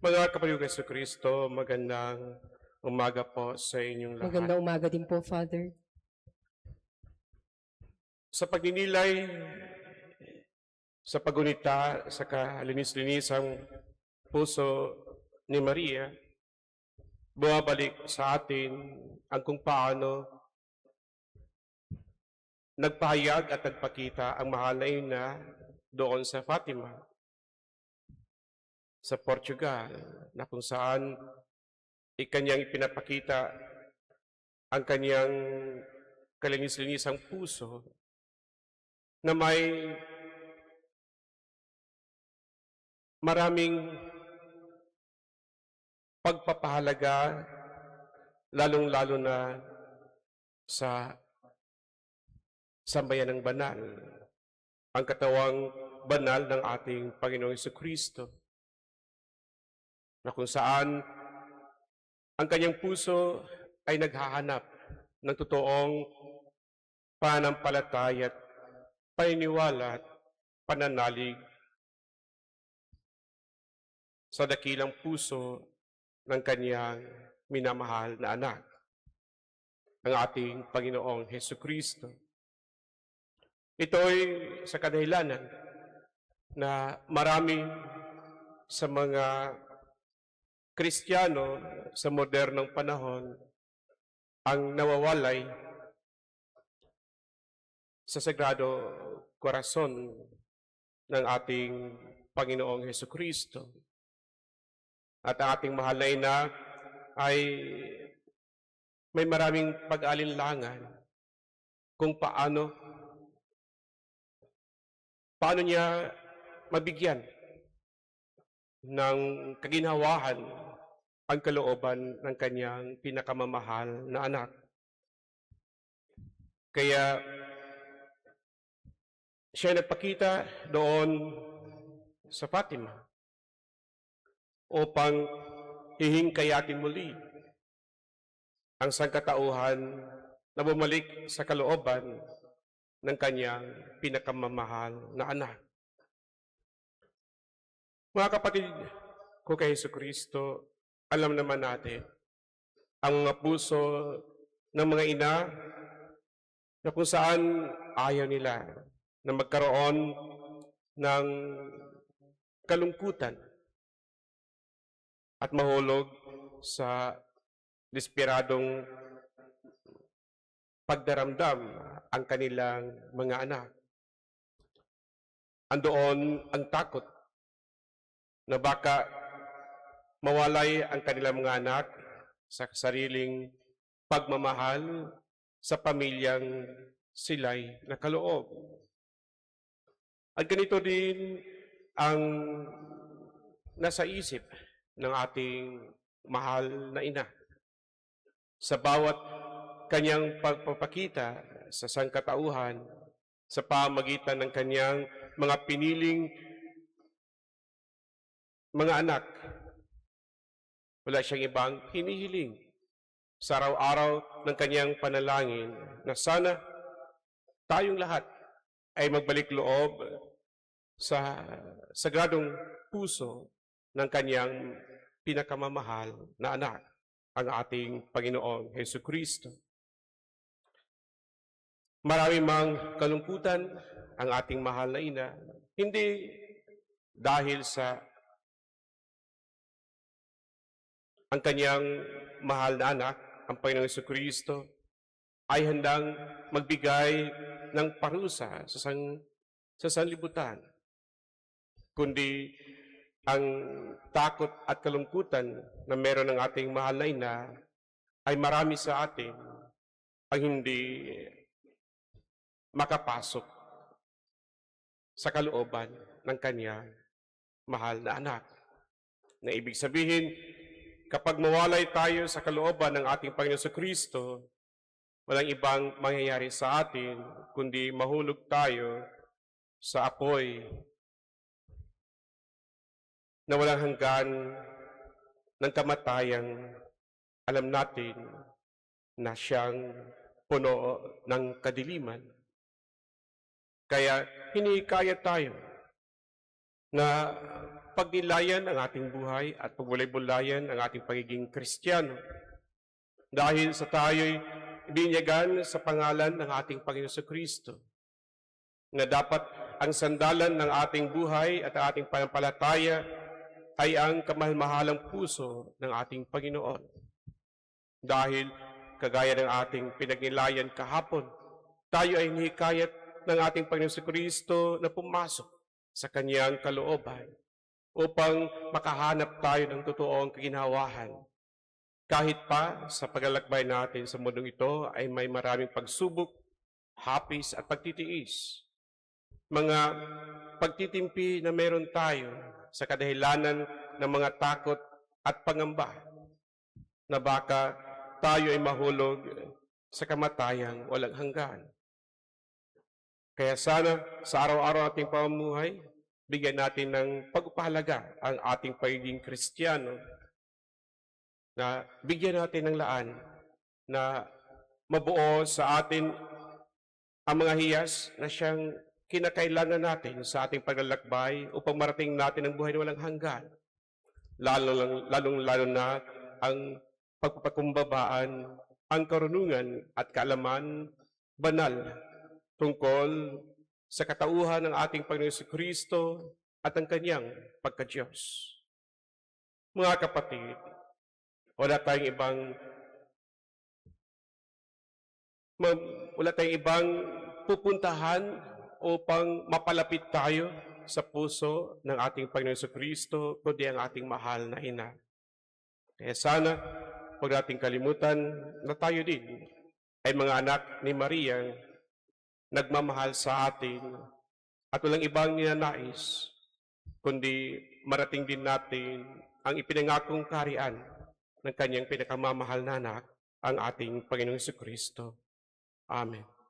Mga kapatid ko sa Kristo, magandang umaga po sa inyong lahat. Magandang umaga din po, Father. Sa pagninilay, sa pagunita, sa kalinis-linisang puso ni Maria, bumabalik sa atin ang kung paano nagpahayag at nagpakita ang mahal na ina doon sa Fatima, sa Portugal, na kung saan ikanyang ipinapakita ang kanyang kalinis-linisang puso na may maraming pagpapahalaga, lalong-lalo na sa sambayan ng banal, ang katawang banal ng ating Panginoong Jesucristo, na kung saan ang kanyang puso ay naghahanap ng totoong pananampalataya at paniniwala at pananalig sa dakilang puso ng kanyang minamahal na anak, ang ating Panginoong Jesucristo. Ito'y sa kadahilanan na marami sa mga Kristiyano sa modernong panahon ang nawawalay sa Sagrado Corazon ng ating Panginoong Jesucristo. At ang ating mahal na ina ay may maraming pag-alinlangan kung paano niya mabigyan ng kaginhawahan ang kalooban ng kanyang pinakamamahal na anak. Kaya siya nagpakita doon sa Fatima upang hihingkayatin muli ang sangkatauhan na bumalik sa kalooban ng kanyang pinakamamahal na anak. Mga kapatid ko kay Jesucristo, alam naman natin ang mga puso ng mga ina na kung saan ayaw nila na magkaroon ng kalungkutan at mahulog sa desperadong pagdaramdam ang kanilang mga anak. Andoon ang takot na baka mawalay ang kanilang mga anak sa sariling pagmamahal sa pamilyang sila'y nakaloob. At ganito din ang nasa isip ng ating mahal na ina sa bawat kanyang pagpapakita sa sangkatauhan sa pamagitan ng kanyang mga piniling mga anak. Wala siyang ibang hinihiling sa araw-araw ng kanyang panalangin na sana tayong lahat ay magbalik loob sa sagradong puso ng kanyang pinakamamahal na anak, ang ating Panginoong Jesucristo. Marami mang kalungkutan ang ating mahal na ina, hindi dahil sa ang kanyang mahal na anak, ang Panginoong Jesucristo, ay handang magbigay ng parusa sa sanlibutan, kundi ang takot at kalungkutan na meron ng ating mahal na ina ay marami sa atin ang hindi makapasok sa kalooban ng kanyang mahal na anak. Na ibig sabihin, kapag mawalay tayo sa kalooban ng ating Panginoon sa Kristo, walang ibang mangyayari sa atin, kundi mahulog tayo sa apoy na walang hanggan ng kamatayang alam natin na siyang puno ng kadiliman. Kaya hinihikayat tayo na pagnilayan ang ating buhay at pagbulay-bulayan ang ating pagiging Kristiyano. Dahil sa tayo'y binyagan sa pangalan ng ating Panginoon Kristo, na dapat ang sandalan ng ating buhay at ang ating panampalataya ay ang kamahal-mahalang puso ng ating Panginoon. Dahil, kagaya ng ating pinagnilayan kahapon, tayo ay hinihikayat ng ating Panginoon Kristo na pumasok sa kanyang kalooban upang makahanap tayo ng totoong kaginhawahan. Kahit pa sa paglalakbay natin sa mundong ito ay may maraming pagsubok, hapis at pagtitiis. Mga pagtitimpi na meron tayo sa kadahilanan ng mga takot at pangamba na baka tayo ay mahulog sa kamatayang walang hanggan. Kaya sana sa araw-araw ating pamumuhay, bigyan natin ng pagpapahalaga ang ating pagiging Kristiyano, na bigyan natin ng laan na mabuo sa atin ang mga hiyas na siyang kinakailangan natin sa ating paglalakbay upang marating natin ang buhay na walang hanggan. Lalong-lalo na ang pagpapakumbabaan, ang karunungan at kaalaman banal tungkol sa katauhan ng ating Panginoon Kristo at ang kanyang pagka-Diyos. Mga kapatid, wala tayong ibang pupuntahan upang mapalapit tayo sa puso ng ating Panginoon Kristo, kundi ang ating mahal na Ina. Kaya sana, huwag nating kalimutan na tayo din ay mga anak ni Maria, nagmamahal sa atin at walang ibang ninanais, kundi marating din natin ang ipinangakong kaharian ng kanyang pinakamamahal na anak, ang ating Panginoong Kristo. Amen.